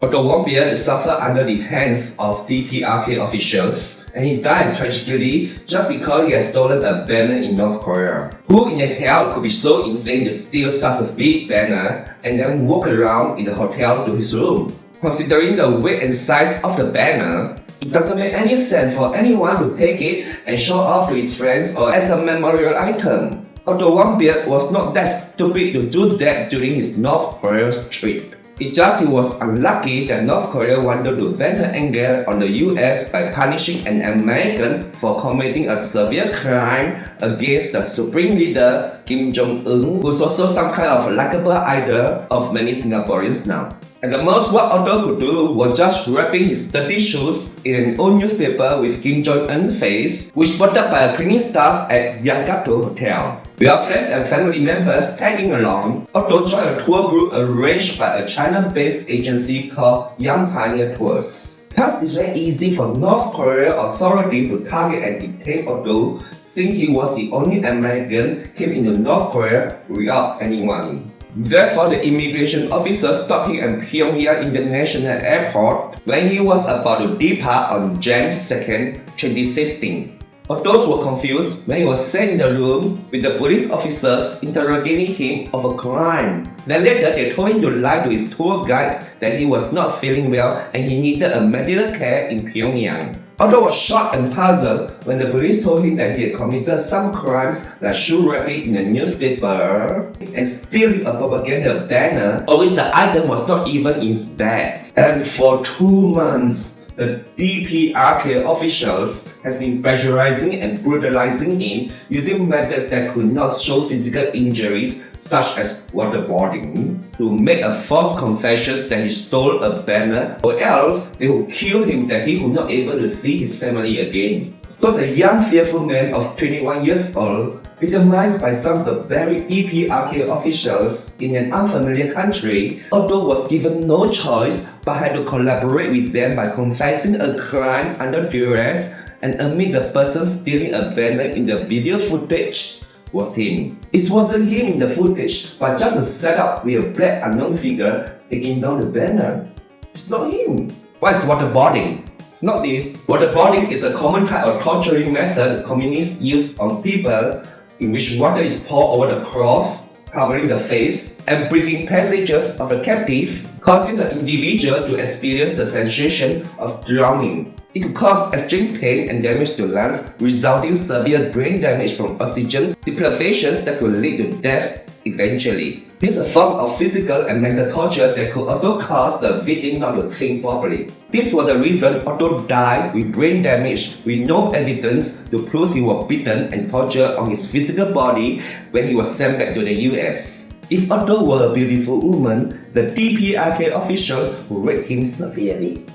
Otto Warmbier suffered under the hands of DPRK officials, and he died tragically just because he had stolen a banner in North Korea. Who in the hell could be so insane to steal such a big banner and then walk around in the hotel to his room? Considering the weight and size of the banner, it doesn't make any sense for anyone to take it and show off to his friends or as a memorial item. Otto Warmbier was not that stupid to do that during his North Korea trip. It's just he was unlucky that North Korea wanted to vent her anger on the US by punishing an American for committing a severe crime against the Supreme Leader Kim Jong Un, who's also some kind of likable idol of many Singaporeans now. At the most, what Otto could do was just wrapping his dirty shoes in an old newspaper with Kim Jong Un's face, which was put by a cleaning staff at Yanggakdo Hotel. With our friends and family members tagging along, Otto joined a tour group arranged by a China-based agency called Young Pioneer Tours. Thus, it's very easy for North Korea authorities to target and detain Otto, since he was the only American came into North Korea without any money. Therefore, the immigration officers stopped him at Pyongyang International Airport when he was about to depart on January 2, 2016. Otto was confused when he was sent in the room with the police officers interrogating him of a crime. Then later, they told him to lie to his tour guides that he was not feeling well and he needed a medical care in Pyongyang. Otto was shocked and puzzled when the police told him that he had committed some crimes like shoe wrapping in a newspaper and stealing a propaganda banner, of which the item was not even in his bag. And for 2 months, the DPRK officials has been pressurizing and brutalizing him using methods that could not show physical injuries such as waterboarding, to make a false confession that he stole a banner, or else they would kill him that he would not be able to see his family again. So the young fearful man of 21 years old, victimized by some of the very DPRK officials in an unfamiliar country, Otto was given no choice but had to collaborate with them by confessing a crime under duress and admit the person stealing a banner in the video footage was him. It wasn't him in the footage, but just a setup with a black unknown figure taking down the banner. It's not him. What is waterboarding? Not this. Waterboarding is a common type of torturing method communists use on people in which water is poured over the cloth, covering the face, and breathing passages of the captive, causing the individual to experience the sensation of drowning. It could cause extreme pain and damage to lungs, resulting severe brain damage from oxygen deprivation that could lead to death eventually. This is a form of physical and mental torture that could also cause the victim not to think properly. This was the reason Otto died with brain damage with no evidence to prove he was beaten and tortured on his physical body when he was sent back to the US. If Otto were a beautiful woman, the DPRK officials would rape him severely,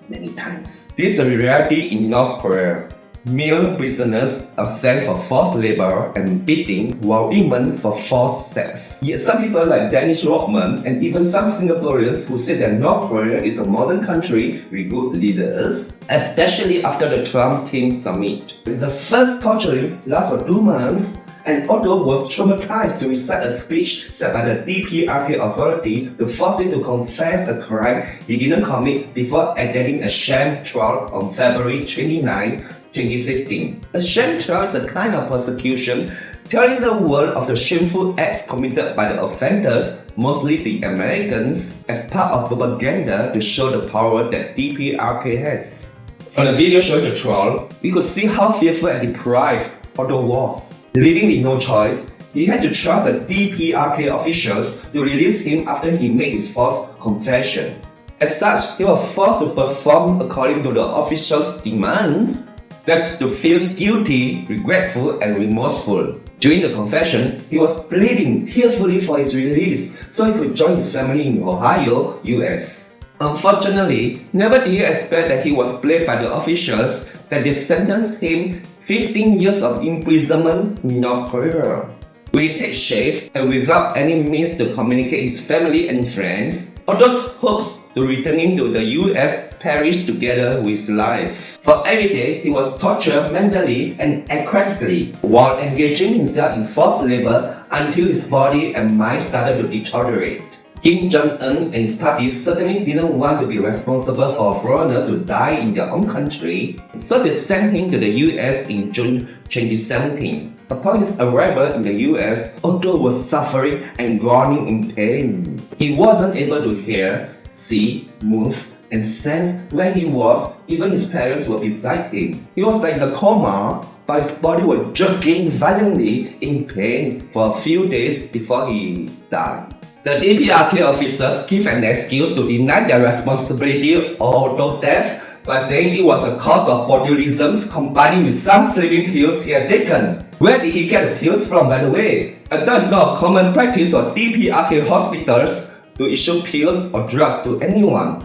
many times. This is the reality in North Korea. Male prisoners are sent for forced labor and beating, while women for forced sex. Yet some people like Dennis Rodman and even some Singaporeans who say that North Korea is a modern country with good leaders, especially after the Trump-Kim summit. The first torturing lasted for 2 months, and Otto was traumatized to recite a speech said by the DPRK authority to force him to confess a crime he didn't commit before attending a sham trial on February 29, 2016. A sham trial is a kind of prosecution telling the world of the shameful acts committed by the offenders, mostly the Americans, as part of propaganda to show the power that DPRK has. On the video showing the trial, we could see how fearful and deprived Otto was. Leaving with no choice, he had to trust the DPRK officials to release him after he made his false confession. As such, he was forced to perform according to the officials' demands. That's to feel guilty, regretful, and remorseful. During the confession, he was pleading tearfully for his release so he could join his family in Ohio, US. Unfortunately, never did he expect that he was blamed by the officials that they sentenced him 15 years of imprisonment in North Korea. With his head shaved and without any means to communicate his family and friends, Otto's hopes to returning to the US perished together with his life. For every day, he was tortured mentally and academically while engaging himself in forced labor until his body and mind started to deteriorate. Kim Jong Un and his party certainly didn't want to be responsible for foreigners to die in their own country, so they sent him to the US in June 2017. Upon his arrival in the US, Otto was suffering and groaning in pain. He wasn't able to hear, see, move, and sense where he was. Even his parents were beside him. He was like in a coma, but his body was jerking violently in pain for a few days before he died. The DPRK officers give an excuse to deny their responsibility of Otto's death by saying it was a cause of botulism combining with some sleeping pills he had taken. Where did he get the pills from, by the way? And that is not a common practice of DPRK hospitals to issue pills or drugs to anyone.